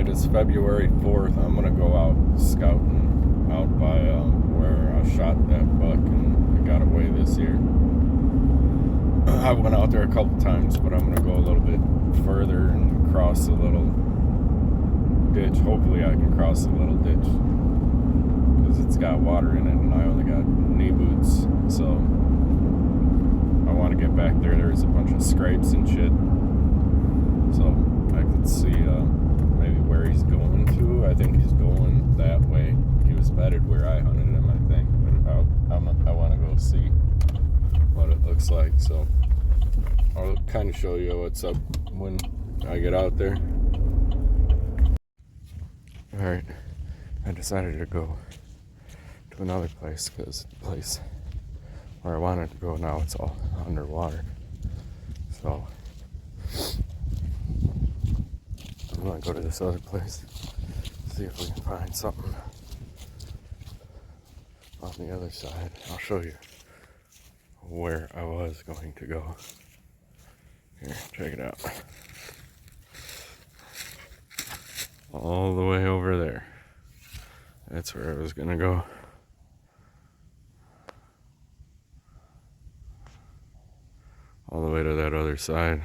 Alright, it's February 4th. I'm gonna go out scouting out by where I shot that buck and it got away this year. I went out there a couple times, but I'm gonna go a little bit further and cross a little ditch. Hopefully I can cross a little ditch because it's got water in it and I only got knee boots, so I want to get back there. There's a bunch of scrapes and shit, so I could see maybe where he's going to. I think he's going that way. He was bedded where I hunted him, I think, but I want to go see what it looks like, so I'll kind of show you what's up when I get out there. Alright, I decided to go to another place because the place where I wanted to go now, it's all underwater. So I'm gonna go to this other place, see if we can find something on the other side. I'll show you where I was going to go. Here, check it out. All the way over there. That's where I was gonna go. All the way to that other side.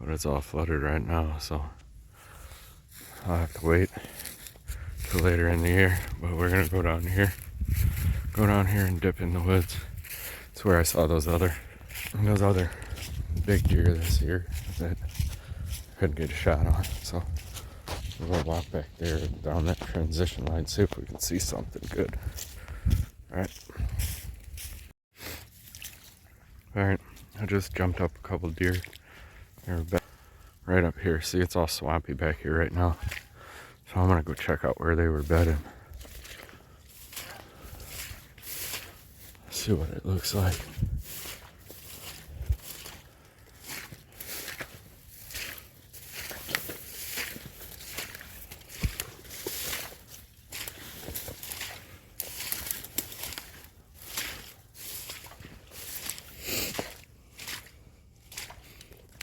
But it's all flooded right now, so I'll have to wait till later in the year. But we're gonna go down here. Go down here and dip in the woods. It's where I saw those other big deer this year that I couldn't get a shot on. So we're gonna walk back there down that transition line, see if we can see something good. Alright, I just jumped up a couple deer. They're right up here. See, it's all swampy back here right now. So I'm gonna go check out where they were bedded. See what it looks like.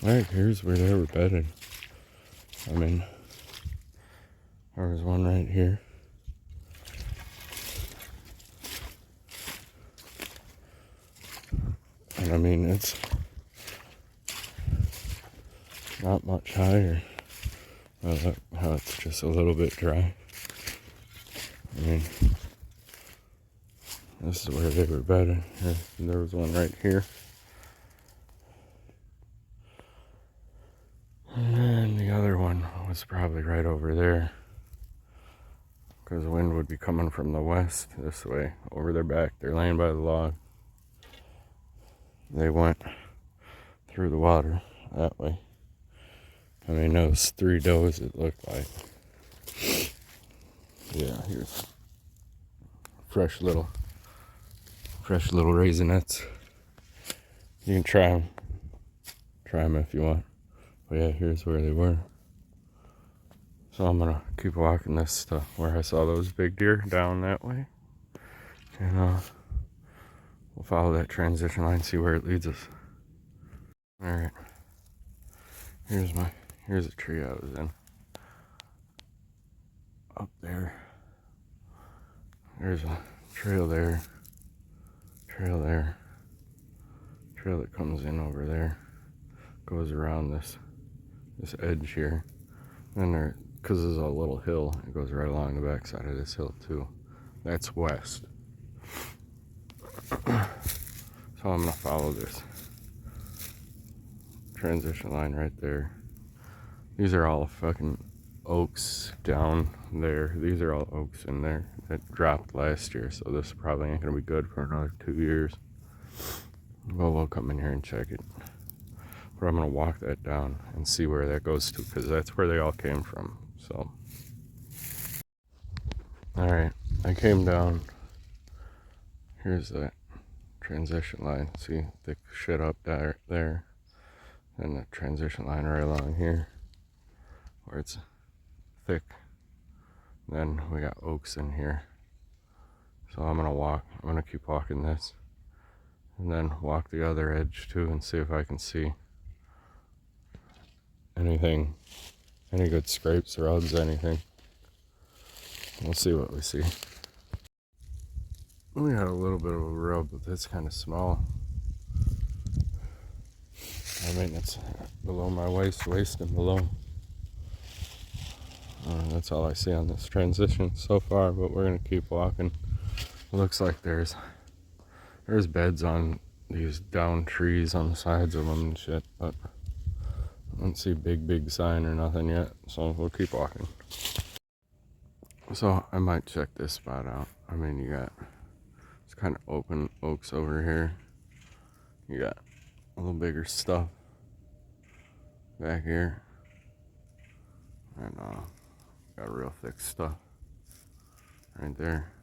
Alright, here's where they were bedded. I mean, there was one right here. And I mean, it's not much higher. Look how it's just a little bit dry. I mean, this is where they were bedded. There was one right here. And the other one was probably right over there. Because the wind would be coming from the west this way, over their back. They're laying by the log. They went through the water that way. I mean, those 3 does, it looked like. Yeah, here's fresh little raisinets. You can try them if you want. But yeah, here's where they were. So I'm gonna keep walking this to where I saw those big deer down that way. And we'll follow that transition line, see where it leads us. Alright. Here's a tree I was in. Up there. There's a trail there. Trail there. Trail that comes in over there. Goes around this edge here. And there, because there's a little hill, it goes right along the backside of this hill too. That's west. So I'm gonna follow this transition line right there. These are all fucking oaks down there. These are all oaks in there that dropped last year, so this probably ain't gonna be good for another 2 years. Well, we'll come in here and check it. But I'm gonna walk that down and see where that goes to, because that's where they all came from. So, alright, I came down. Here's that transition line. See, thick shit up there. And the transition line right along here, where it's thick. Then we got oaks in here. So I'm gonna keep walking this. And then walk the other edge too and see if I can see anything Any good scrapes, rubs, anything. We'll see what we see. We had a little bit of a rub, but that's kind of small. I mean, it's below my waist and below. That's all I see on this transition so far, but we're gonna keep walking. It looks like there's beds on these down trees on the sides of them and shit, but I don't see big sign or nothing yet, so we'll keep walking. So I might check this spot out. I mean, you got, it's kind of open oaks over here. You got a little bigger stuff back here, and got real thick stuff right there.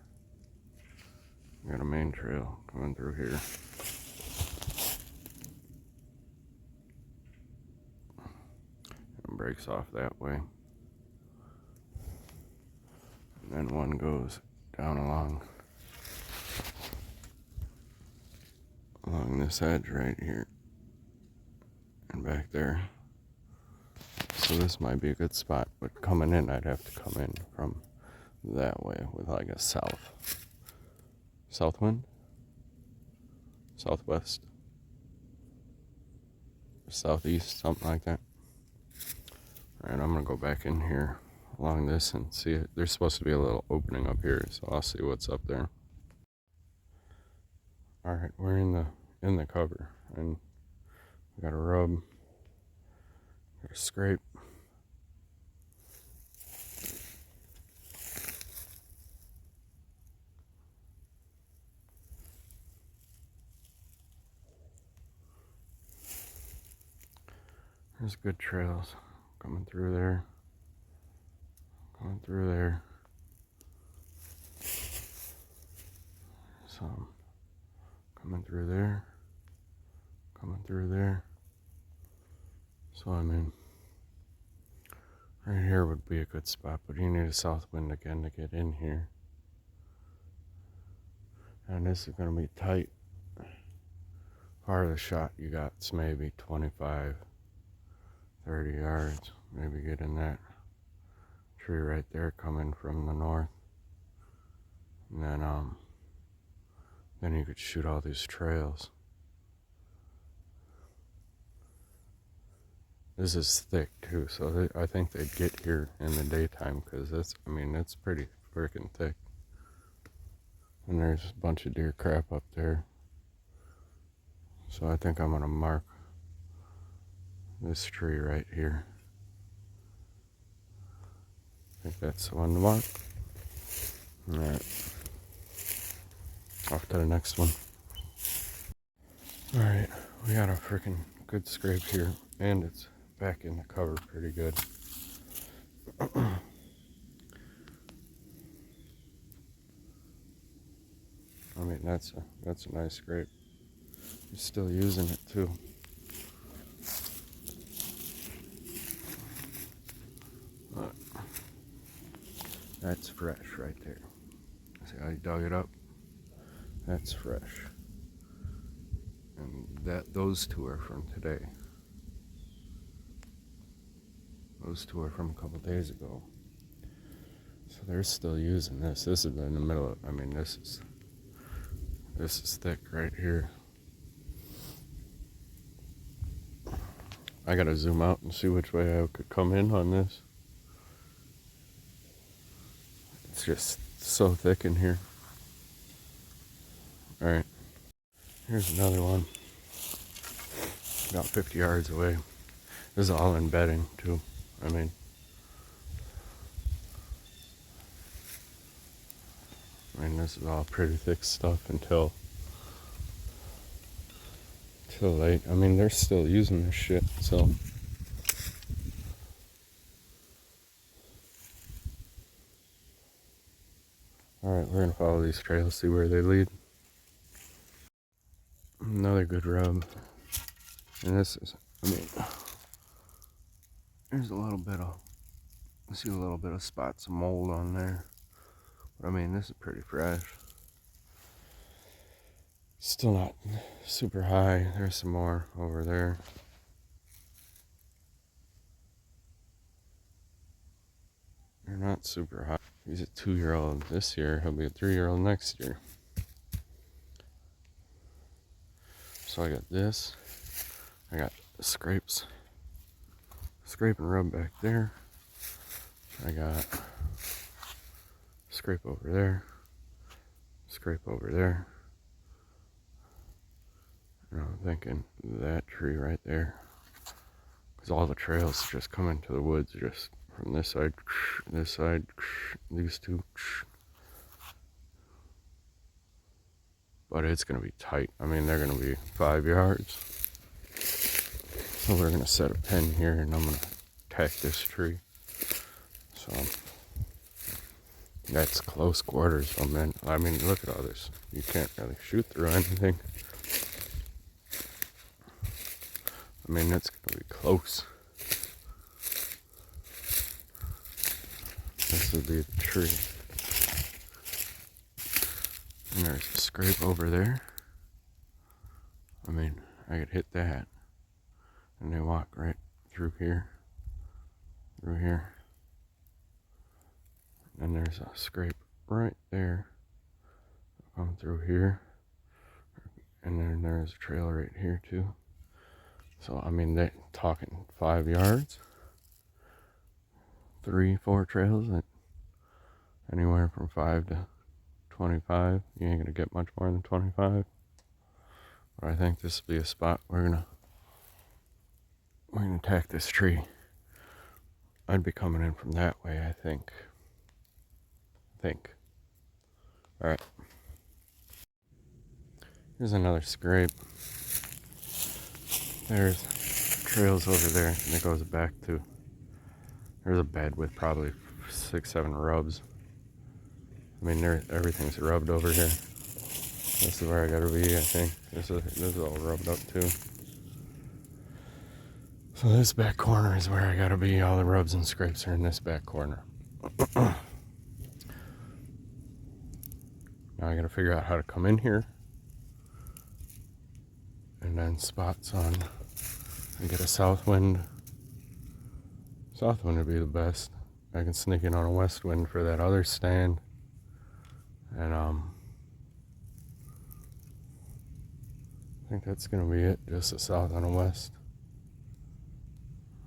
You got a main trail coming through here. And breaks off that way. And then one goes down along this edge right here. And back there. So this might be a good spot, but coming in, I'd have to come in from that way with like a south wind, southwest, southeast, something like that. Alright, I'm gonna go back in here along this and see it. There's supposed to be a little opening up here, so I'll see what's up there. Alright, we're in the cover, and we got a rub, got a scrape. There's good trails coming through there, some coming through there. So I mean, right here would be a good spot, but you need a south wind again to get in here. And this is going to be tight. Part of the shot you got is maybe 25, 30 yards. Maybe get in that tree right there coming from the north. And then you could shoot all these trails. This is thick too, so I think they'd get here in the daytime, because it's pretty freaking thick. And there's a bunch of deer crap up there. So I think I'm gonna mark this tree right here. I think that's the one to mark. Alright. Off to the next one. Alright, we got a freaking good scrape here, and it's back in the cover pretty good. I mean, that's a nice scrape. You're still using it too. That's fresh right there. See how you dug it up? That's fresh. And those two are from today. Those two are from a couple days ago. So they're still using this. This is in the middle of, this is thick right here. I gotta zoom out and see which way I could come in on this. It's just so thick in here. Alright, here's another one. About 50 yards away. This is all in bedding too. I mean, this is all pretty thick stuff until late. I mean, they're still using this shit, so. Alright, we're gonna follow these trails, see where they lead. Another good rub. And this is, there's a little bit of, I see a little bit of spots of mold on there. But this is pretty fresh. Still not super high. There's some more over there. not super high. He's a 2-year-old this year. He'll be a 3-year-old next year. So I got this. I got scrapes. Scrape and rub back there. I got scrape over there. Scrape over there. And I'm thinking that tree right there. Because all the trails just come into the woods just from this side, these two. But it's going to be tight. I mean, they're going to be 5 yards. So we're going to set a pin here and I'm going to tack this tree. So that's close quarters. I mean, look at all this. You can't really shoot through anything. I mean, it's going to be close. This would be the tree. And there's a scrape over there. I mean, I could hit that. And they walk right through here. Through here. And there's a scrape right there. Come through here. And then there's a trail right here too. So, I mean, they're talking 5 yards. 3, 4 trails at anywhere from 5 to 25. You ain't gonna get much more than 25. But I think this will be a spot we're gonna attack this tree. I'd be coming in from that way, I think. Alright. Here's another scrape. There's trails over there, and it goes back to. There's a bed with probably 6, 7 rubs. I mean, everything's rubbed over here. This is where I gotta be, I think. This is all rubbed up too. So this back corner is where I gotta be. All the rubs and scrapes are in this back corner. Now I gotta figure out how to come in here. And then spots on and get a south wind. South wind would be the best. I can sneak in on a west wind for that other stand. And I think that's gonna be it. Just a south and a west.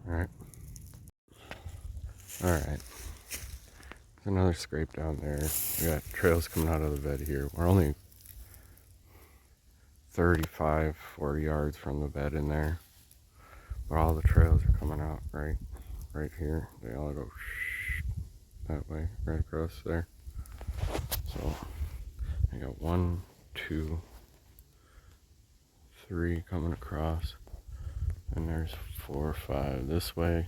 Alright. Alright. There's another scrape down there. We got trails coming out of the bed here. We're only 35, 40 yards from the bed in there. But all the trails are coming out right here. They all go that way, right across there. So I got 1, 2, 3 coming across. And there's 4, 5 this way.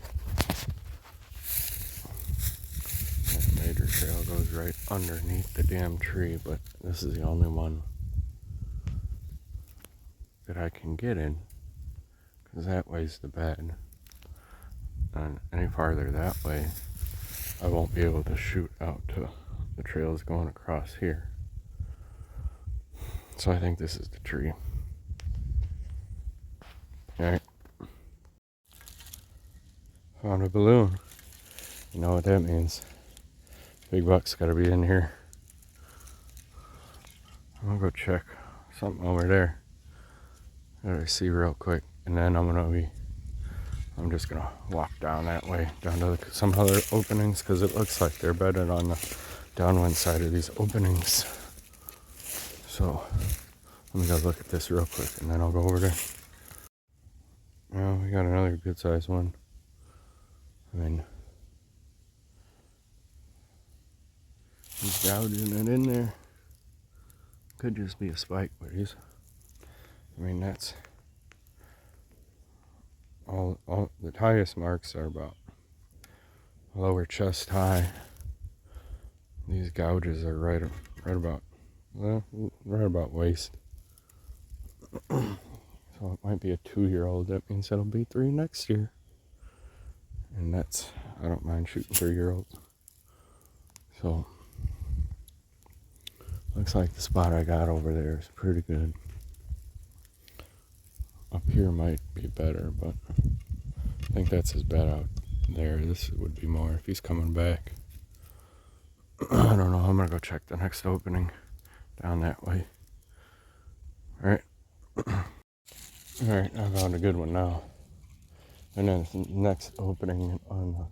That major trail goes right underneath the damn tree, but this is the only one that I can get in, because that way's the bed. And any farther that way, I won't be able to shoot out to the trails going across here. So I think this is the tree. Alright. Found a balloon. You know what that means. Big buck's gotta be in here. I'm gonna go check something over there that I see real quick, and then I'm just gonna walk down that way, down to some other openings, because it looks like they're bedded on the downwind side of these openings. So let me go look at this real quick, and then I'll go over there. Well, we got another good sized one. I mean, he's gouging it in there. Could just be a spike, but I mean, that's all the highest marks are about lower chest high. These gouges are right about waist. So it might be a 2-year-old. That means it'll be 3 next year. And I don't mind shooting 3-year-olds. So looks like the spot I got over there is pretty good. Up here might be better, but I think that's his bed out there. This would be more if he's coming back. I don't know. I'm gonna go check the next opening down that way. All right. All right. I found a good one now. And then the next opening on the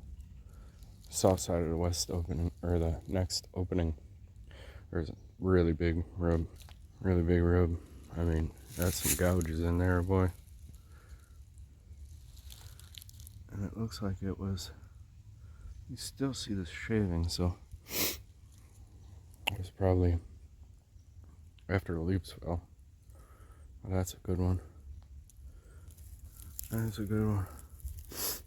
south side of the west opening, or the next opening, there's a really big rub. Really big rub. I mean, that's some gouges in there, boy. And it looks like it was, you still see the shaving, so it was probably after the leaves fell. Well, that's a good one. That's a good one.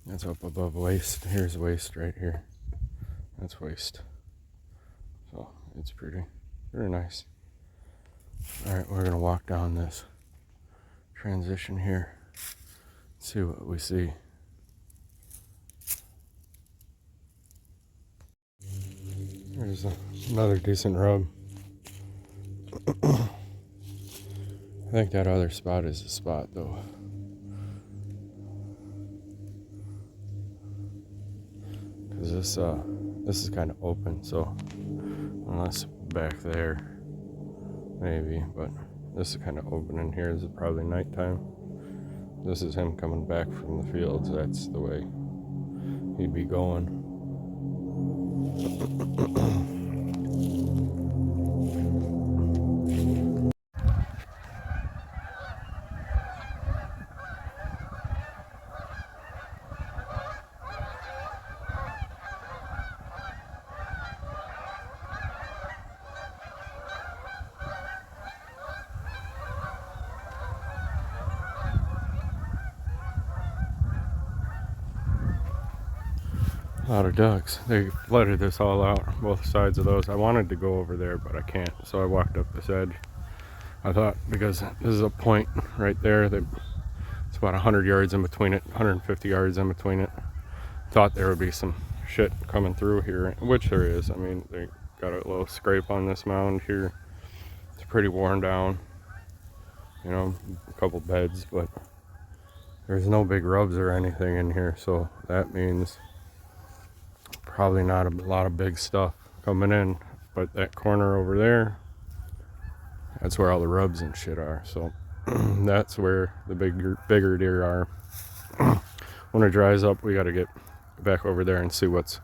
That's up above waist. Here's waist right here. That's waist. So it's pretty nice. All right, we're gonna walk down this transition here, see what we see. There's another decent rub. I think that other spot is the spot though. Cause this is kind of open, so unless back there, maybe, but this is kind of open in here. This is probably nighttime. This is him coming back from the fields. That's the way he'd be going. A lot of ducks. They flooded this all out, both sides of those. I wanted to go over there, but I can't, so I walked up this edge. I thought, because this is a point right there, it's about 100 yards in between it, 150 yards in between it. Thought there would be some shit coming through here, which there is. I mean, they got a little scrape on this mound here. It's pretty worn down, you know, a couple beds, but there's no big rubs or anything in here, so that means probably not a lot of big stuff coming in. But that corner over there, that's where all the rubs and shit are, so that's where the bigger deer are. When it dries up, we got to get back over there and see what's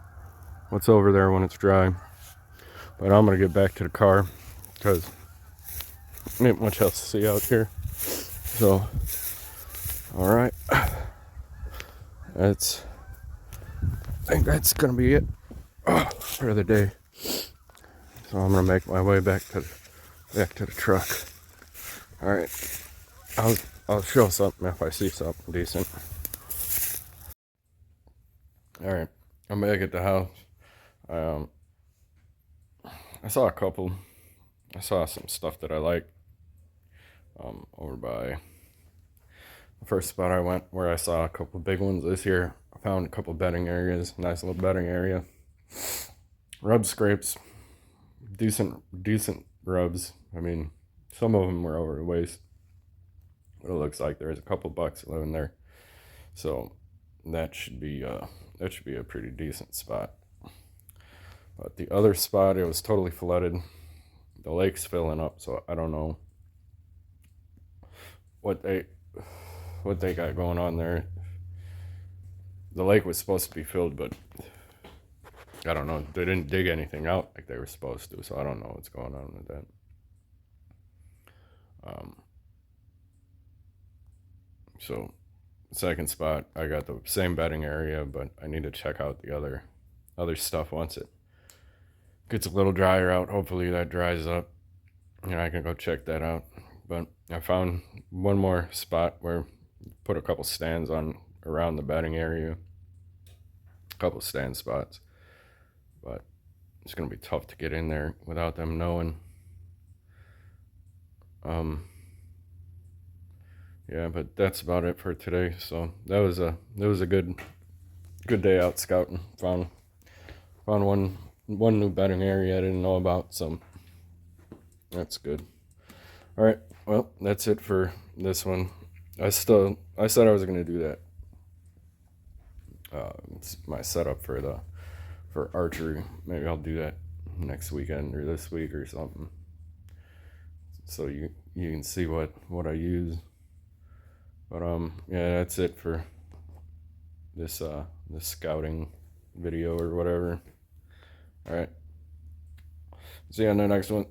over there when it's dry. But I'm gonna get back to the car because ain't much else to see out here. So all right, I think that's gonna be it for the day. So I'm gonna make my way back to the truck. All right, I'll show something if I see something decent. All right, I'm back at the house. I saw some stuff that I like over by the first spot I went, where I saw a couple big ones this year. I found a couple bedding areas, nice little bedding area. Rub scrapes, decent rubs. I mean, some of them were over the waist, but it looks like there's a couple bucks living there. So that should be a pretty decent spot. But the other spot, it was totally flooded. The lake's filling up, so I don't know what they got going on there. The lake was supposed to be filled, but I don't know. They didn't dig anything out like they were supposed to, so I don't know what's going on with that. So second spot, I got the same bedding area, but I need to check out the other stuff once it gets a little drier out. Hopefully that dries up and I can go check that out. But I found one more spot where put a couple stands on around the bedding area, a couple stand spots, but it's gonna be tough to get in there without them knowing. Yeah, but that's about it for today. So that was a good day out scouting. Found one new bedding area I didn't know about, so that's good. All right, well, that's it for this one. I said I was gonna do that. It's my setup for archery. Maybe I'll do that next weekend or this week or something, so you can see what I use. But yeah, that's it for this this scouting video or whatever. All right, see you on the next one.